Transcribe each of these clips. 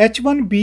H1B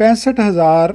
65,000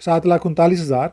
7,39,000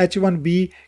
H1B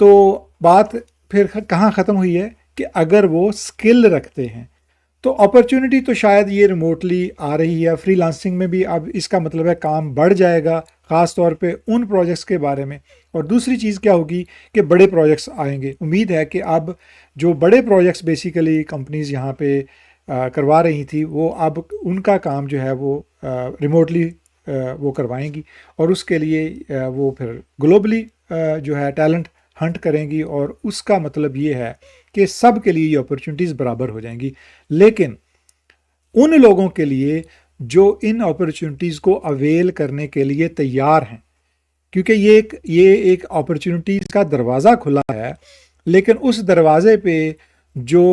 تو بات پھر کہاں ختم ہوئی ہے کہ اگر وہ سکل رکھتے ہیں تو اپرچونٹی تو شاید یہ ریموٹلی آ رہی ہے، فری لانسنگ میں بھی اب اس کا مطلب ہے کام بڑھ جائے گا، خاص طور پہ ان پروجیکٹس کے بارے میں. اور دوسری چیز کیا ہوگی کہ بڑے پروجیکٹس آئیں گے. امید ہے کہ اب جو بڑے پروجیکٹس بیسیکلی کمپنیز یہاں پہ کروا رہی تھی وہ اب ان کا کام جو ہے وہ ریموٹلی وہ کروائیں گی، اور اس کے لیے وہ پھر گلوبلی جو ہے ٹیلنٹ ہنٹ کریں گی، اور اس کا مطلب یہ ہے کہ سب کے لیے یہ اپرچونٹیز برابر ہو جائیں گی. لیکن ان لوگوں کے لیے جو ان اپرچونٹیز کو اویل کرنے کے لیے تیار ہیں، کیونکہ یہ ایک اپرچونٹیز کا دروازہ کھلا ہے، لیکن اس دروازے پہ جو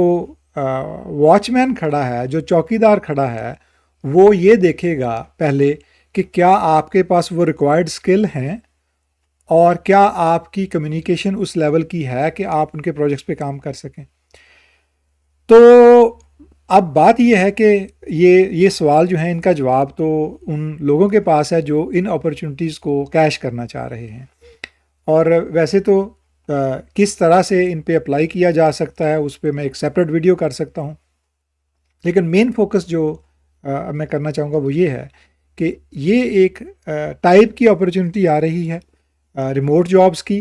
واچ مین کھڑا ہے، جو چوکیدار کھڑا ہے، وہ یہ دیکھے گا پہلے کہ کیا آپ کے پاس وہ ریکوائرڈ سکل ہیں، اور کیا آپ کی کمیونیکیشن اس لیول کی ہے کہ آپ ان کے پروجیکٹس پہ کام کر سکیں. تو اب بات یہ ہے کہ یہ سوال جو ہیں ان کا جواب تو ان لوگوں کے پاس ہے جو ان اپرچونٹیز کو کیش کرنا چاہ رہے ہیں. اور ویسے تو کس طرح سے ان پہ اپلائی کیا جا سکتا ہے اس پہ میں ایک سیپریٹ ویڈیو کر سکتا ہوں، لیکن مین فوکس جو میں کرنا چاہوں گا وہ یہ ہے کہ یہ ایک ٹائپ کی اپرچونٹی آ رہی ہے ریموٹ جابز کی،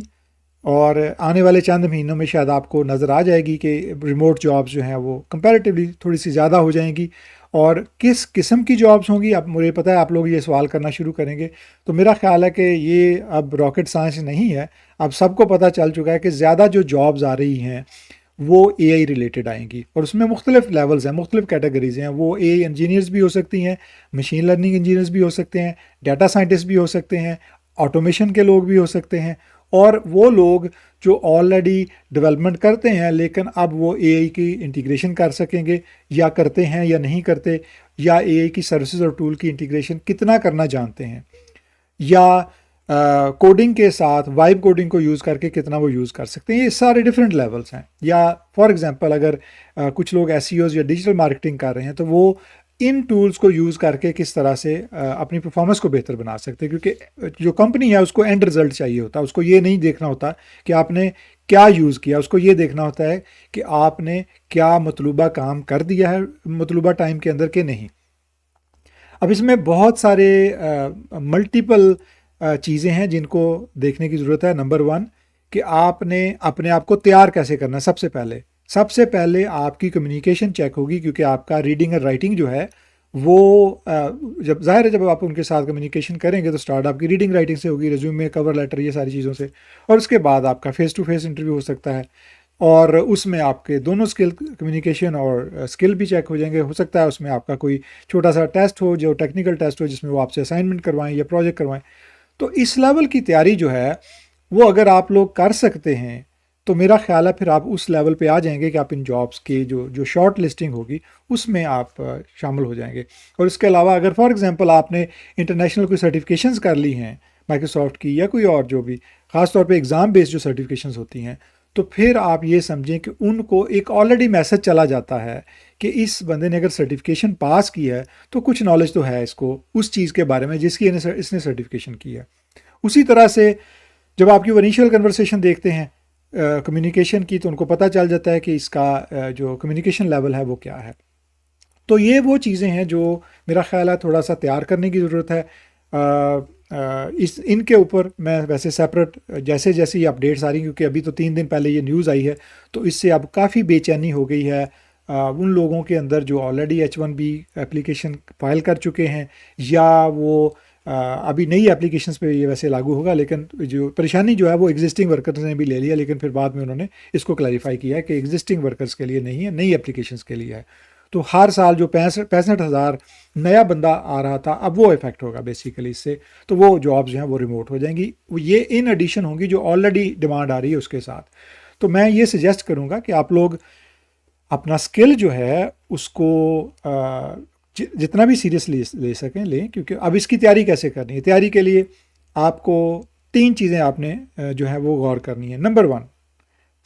اور آنے والے چند مہینوں میں شاید آپ کو نظر آ جائے گی کہ ریموٹ جابز جو ہیں وہ کمپیریٹیولی تھوڑی سی زیادہ ہو جائیں گی. اور کس قسم کی جابز ہوں گی، اب مجھے پتہ ہے آپ لوگ یہ سوال کرنا شروع کریں گے. تو میرا خیال ہے کہ یہ اب راکٹ سائنس نہیں ہے، اب سب کو پتہ چل چکا ہے کہ زیادہ جو جابز آ رہی ہیں وہ اے آئی ریلیٹڈ آئیں گی، اور اس میں مختلف لیولز ہیں، مختلف کیٹیگریز ہیں. وہ اے آئی انجینئرز بھی ہو سکتی ہیں، مشین لرننگ انجینئرز بھی ہو سکتے ہیں، ڈیٹا سائنٹسٹ بھی ہو سکتے ہیں، آٹومیشن کے لوگ بھی ہو سکتے ہیں، اور وہ لوگ جو آلریڈی ڈیولپمنٹ کرتے ہیں لیکن اب وہ اے آئی کی انٹیگریشن کر سکیں گے، یا کرتے ہیں یا نہیں کرتے، یا اے آئی کی سروسز اور ٹول کی انٹیگریشن کتنا کرنا جانتے ہیں، یا کوڈنگ کے ساتھ وائب کوڈنگ کو یوز کر کے کتنا وہ یوز کر سکتے ہیں. یہ سارے ڈفرینٹ لیولز ہیں. یا فار ایگزامپل اگر کچھ لوگ ایس ای اوز یا ڈیجیٹل مارکیٹنگ کر رہے ہیں تو وہ ان ٹولز کو یوز کر کے کس طرح سے اپنی پرفارمنس کو بہتر بنا سکتے ہیں، کیونکہ جو کمپنی ہے اس کو اینڈ رزلٹ چاہیے ہوتا ہے. اس کو یہ نہیں دیکھنا ہوتا کہ آپ نے کیا یوز کیا، اس کو یہ دیکھنا ہوتا ہے کہ آپ نے کیا مطلوبہ کام کر دیا ہے مطلوبہ ٹائم کے اندر کہ نہیں. اب اس میں بہت سارے ملٹیپل چیزیں ہیں جن کو دیکھنے کی ضرورت ہے. نمبر 1 کہ آپ نے اپنے آپ کو تیار کیسے کرنا ہے. سب سے پہلے آپ کی کمیونیکیشن چیک ہوگی، کیونکہ آپ کا ریڈنگ اور رائٹنگ جو ہے وہ جب ظاہر ہے جب آپ ان کے ساتھ کمیونیکیشن کریں گے تو سٹارٹ آپ کی ریڈنگ رائٹنگ سے ہوگی، ریزیومے، کور لیٹر، یہ ساری چیزوں سے. اور اس کے بعد آپ کا فیس ٹو فیس انٹرویو ہو سکتا ہے، اور اس میں آپ کے دونوں سکل، کمیونیکیشن اور سکل بھی چیک ہو جائیں گے. ہو سکتا ہے اس میں آپ کا کوئی چھوٹا سا ٹیسٹ ہو، جو ٹیکنیکل ٹیسٹ ہو، جس میں وہ آپ سے اسائنمنٹ کروائیں یا پروجیکٹ کروائیں. تو اس لیول کی تیاری جو ہے وہ اگر آپ لوگ کر سکتے ہیں تو میرا خیال ہے پھر آپ اس لیول پہ آ جائیں گے کہ آپ ان جابس کی جو شارٹ لسٹنگ ہوگی اس میں آپ شامل ہو جائیں گے. اور اس کے علاوہ اگر فار ایگزامپل آپ نے انٹرنیشنل کوئی سرٹیفکیشنز کر لی ہیں مائیکروسافٹ کی یا کوئی اور جو بھی، خاص طور پہ ایگزام بیسڈ جو سرٹیفکیشنز ہوتی ہیں، تو پھر آپ یہ سمجھیں کہ ان کو ایک آلریڈی میسج چلا جاتا ہے کہ اس بندے نے اگر سرٹیفکیشن پاس کی ہے تو کچھ نالج تو ہے اس کو اس چیز کے بارے میں جس کی اس نے سرٹیفکیشن کی ہے. اسی طرح سے جب آپ کی انیشیل کنورسیشن دیکھتے ہیں کمیونیکیشن کی تو ان کو پتہ چل جاتا ہے کہ اس کا جو کمیونیکیشن لیول ہے وہ کیا ہے. تو یہ وہ چیزیں ہیں جو میرا خیال ہے تھوڑا سا تیار کرنے کی ضرورت ہے. ان کے اوپر میں ویسے سیپریٹ جیسے یہ اپڈیٹس آ رہی ہیں، کیونکہ ابھی تو 3 دن پہلے یہ نیوز آئی ہے تو اس سے اب کافی بے چینی ہو گئی ہے ان لوگوں کے اندر جو آلریڈی H1B اپلیکیشن فائل کر چکے ہیں، یا وہ ابھی نئی اپلیکیشنز پہ یہ ویسے لاگو ہوگا، لیکن جو پریشانی جو ہے وہ ایگزسٹنگ ورکرز نے بھی لے لیا، لیکن پھر بعد میں انہوں نے اس کو کلیریفائی کیا ہے کہ ایگزسٹنگ ورکرز کے لیے نہیں ہے، نئی اپلیکیشنز کے لیے ہے. تو ہر سال جو 65,000 نیا بندہ آ رہا تھا اب وہ افیکٹ ہوگا بیسیکلی اس سے. تو وہ جابز جو ہیں وہ ریموٹ ہو جائیں گی. یہ ان ایڈیشن ہوں گی جو آلریڈی ڈیمانڈ آ رہی ہے اس کے ساتھ. تو میں یہ سجیسٹ کروں گا کہ آپ لوگ اپنا سکل جو ہے اس کو جتنا بھی سیریسلی لے سکیں لیں، کیونکہ اب اس کی تیاری کیسے کرنی ہے. تیاری کے لیے آپ کو 3 چیزیں آپ نے جو ہے وہ غور کرنی ہے. نمبر 1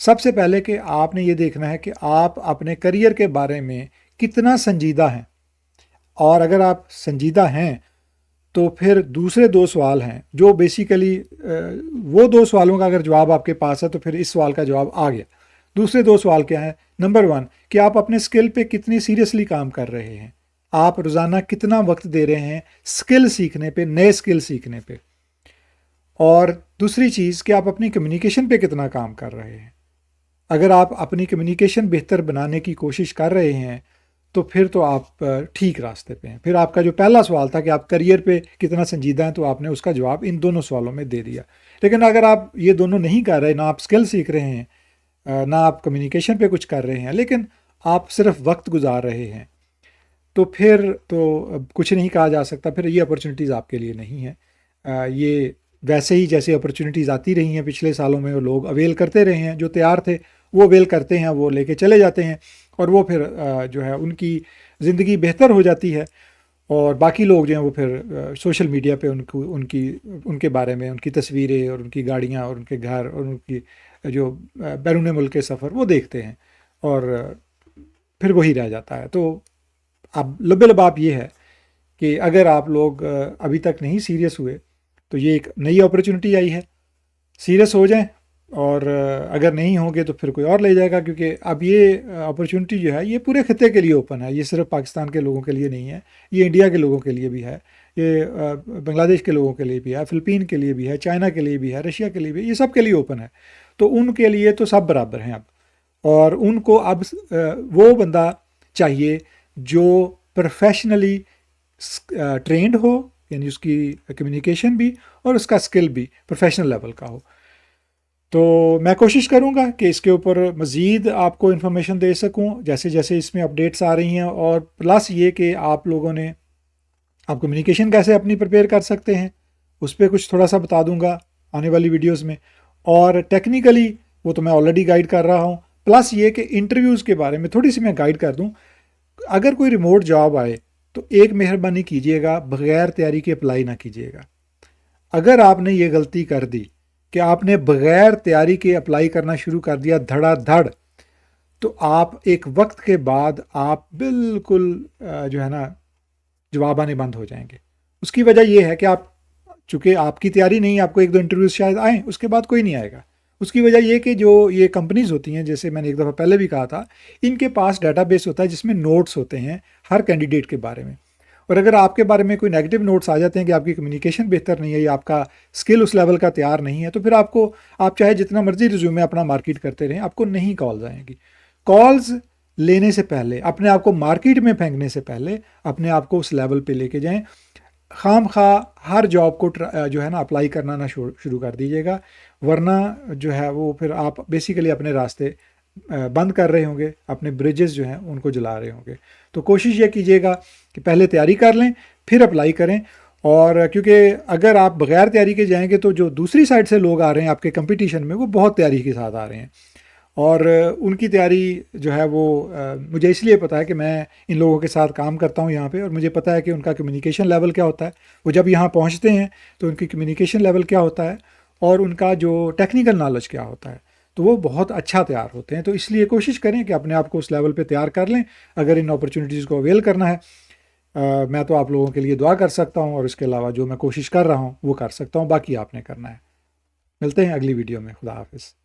سب سے پہلے کہ آپ نے یہ دیکھنا ہے کہ آپ اپنے کریئر کے بارے میں کتنا سنجیدہ ہیں، اور اگر آپ سنجیدہ ہیں تو پھر دوسرے 2 سوال ہیں جو بیسیکلی وہ 2 سوالوں کا اگر جواب آپ کے پاس ہے تو پھر اس سوال کا جواب آ گیا. دوسرے 2 سوال کیا ہیں؟ نمبر 1 کہ آپ اپنے اسکل پہ کتنی سیریسلی کام کر رہے ہیں، آپ روزانہ کتنا وقت دے رہے ہیں اسکل سیکھنے پہ، نئے اسکل سیکھنے پہ. اور دوسری چیز کہ آپ اپنی کمیونیکیشن پہ کتنا کام کر رہے ہیں. اگر آپ اپنی کمیونیکیشن بہتر بنانے کی کوشش کر رہے ہیں تو پھر تو آپ ٹھیک راستے پہ ہیں. پھر آپ کا جو پہلا سوال تھا کہ آپ کریئر پہ کتنا سنجیدہ ہیں، تو آپ نے اس کا جواب ان دونوں سوالوں میں دے دیا. لیکن اگر آپ یہ دونوں نہیں کر رہے، نہ آپ اسکل سیکھ رہے ہیں، نہ آپ کمیونیکیشن پہ کچھ کر رہے ہیں، لیکن آپ صرف وقت گزار رہے ہیں، تو پھر تو کچھ نہیں کہا جا سکتا. پھر یہ اپرچونیٹیز آپ کے لیے نہیں ہیں. یہ ویسے ہی جیسے اپرچونیٹیز آتی رہی ہیں پچھلے سالوں میں، وہ لوگ اویل کرتے رہے ہیں، جو تیار تھے وہ اویل کرتے ہیں، وہ لے کے چلے جاتے ہیں، اور وہ پھر جو ہے ان کی زندگی بہتر ہو جاتی ہے. اور باقی لوگ جو ہیں وہ پھر سوشل میڈیا پہ ان کے بارے میں، ان کی تصویریں اور ان کی گاڑیاں اور ان کے گھر اور ان کی جو بیرون ملک کے سفر وہ دیکھتے ہیں، اور پھر وہی رہ جاتا ہے. تو اب لب لباب یہ ہے کہ اگر آپ لوگ ابھی تک نہیں سیریس ہوئے تو یہ ایک نئی اپرچونٹی آئی ہے، سیریس ہو جائیں. اور اگر نہیں ہوں گے تو پھر کوئی اور لے جائے گا، کیونکہ اب یہ اپرچونٹی جو ہے یہ پورے خطے کے لیے اوپن ہے. یہ صرف پاکستان کے لوگوں کے لیے نہیں ہے، یہ انڈیا کے لوگوں کے لیے بھی ہے، یہ بنگلہ دیش کے لوگوں کے لیے بھی ہے، فلپین کے لیے بھی ہے، چائنا کے لیے بھی ہے، رشیا کے لیے بھی ہے. یہ سب کے لیے اوپن ہے. تو ان کے لیے تو سب برابر ہیں اب. اور ان کو اب وہ بندہ چاہیے جو پروفیشنلی ٹرینڈ ہو، یعنی اس کی کمیونیکیشن بھی اور اس کا اسکل بھی پروفیشنل لیول کا ہو. تو میں کوشش کروں گا کہ اس کے اوپر مزید آپ کو انفارمیشن دے سکوں جیسے جیسے اس میں اپڈیٹس آ رہی ہیں. اور پلس یہ کہ آپ لوگوں نے آپ کمیونیکیشن کیسے اپنی پریپیئر کر سکتے ہیں اس پہ کچھ تھوڑا سا بتا دوں گا آنے والی ویڈیوز میں. اور ٹیکنیکلی وہ تو میں آلریڈی گائیڈ کر رہا ہوں. پلس یہ کہ انٹرویوز کے بارے میں تھوڑی سی میں گائیڈ کر دوں. اگر کوئی ریموٹ جاب آئے تو ایک مہربانی کیجیے گا، بغیر تیاری کے اپلائی نہ کیجیے گا. اگر آپ نے یہ غلطی کر دی کہ آپ نے بغیر تیاری کے اپلائی کرنا شروع کر دیا دھڑا دھڑ، تو آپ ایک وقت کے بعد آپ بالکل جو ہے نا جواب آنے بند ہو جائیں گے. اس کی وجہ یہ ہے کہ آپ چونکہ آپ کی تیاری نہیں، آپ کو 1-2 انٹرویوز شاید آئیں، اس کے بعد کوئی نہیں آئے گا. اس کی وجہ یہ کہ جو یہ کمپنیز ہوتی ہیں، جیسے میں نے ایک دفعہ پہلے بھی کہا تھا، ان کے پاس ڈیٹا بیس ہوتا ہے جس میں نوٹس ہوتے ہیں ہر کینڈیڈیٹ کے بارے میں. اور اگر آپ کے بارے میں کوئی نیگیٹو نوٹس آ جاتے ہیں کہ آپ کی کمیونیکیشن بہتر نہیں ہے یا آپ کا اسکل اس لیول کا تیار نہیں ہے، تو پھر آپ چاہے جتنا مرضی ریزیومے اپنا مارکیٹ کرتے رہیں، آپ کو نہیں کالز آئیں گی. کالز لینے سے پہلے، اپنے آپ کو مارکیٹ میں پھینکنے سے پہلے اپنے آپ کو اس لیول پہ لے کے جائیں. خام خواہ ہر جاب کو جو ہے نا اپلائی کرنا نہ شروع کر دیجیے گا، ورنہ جو ہے وہ پھر آپ بیسیکلی اپنے راستے بند کر رہے ہوں گے، اپنے بریجز جو ہیں ان کو جلا رہے ہوں گے. تو کوشش یہ کیجیے گا کہ پہلے تیاری کر لیں پھر اپلائی کریں. اور کیونکہ اگر آپ بغیر تیاری کے جائیں گے تو جو دوسری سائڈ سے لوگ آ رہے ہیں آپ کے کمپٹیشن میں، وہ بہت تیاری کے ساتھ آ رہے ہیں. اور ان کی تیاری جو ہے وہ مجھے اس لیے پتہ ہے کہ میں ان لوگوں کے ساتھ کام کرتا ہوں یہاں پہ، اور مجھے پتہ ہے کہ ان کا کمیونیکیشن لیول کیا ہوتا ہے. وہ جب یہاں پہنچتے ہیں تو ان کی کمیونیکیشن لیول کیا ہوتا ہے اور ان کا جو ٹیکنیکل نالج کیا ہوتا ہے، تو وہ بہت اچھا تیار ہوتے ہیں. تو اس لیے کوشش کریں کہ اپنے آپ کو اس لیول پہ تیار کر لیں اگر ان اپرچونیٹیز کو اویل کرنا ہے. میں تو آپ لوگوں کے لیے دعا کر سکتا ہوں، اور اس کے علاوہ جو میں کوشش کر رہا ہوں وہ کر سکتا ہوں، باقی آپ نے کرنا ہے. ملتے ہیں اگلی ویڈیو میں. خدا حافظ.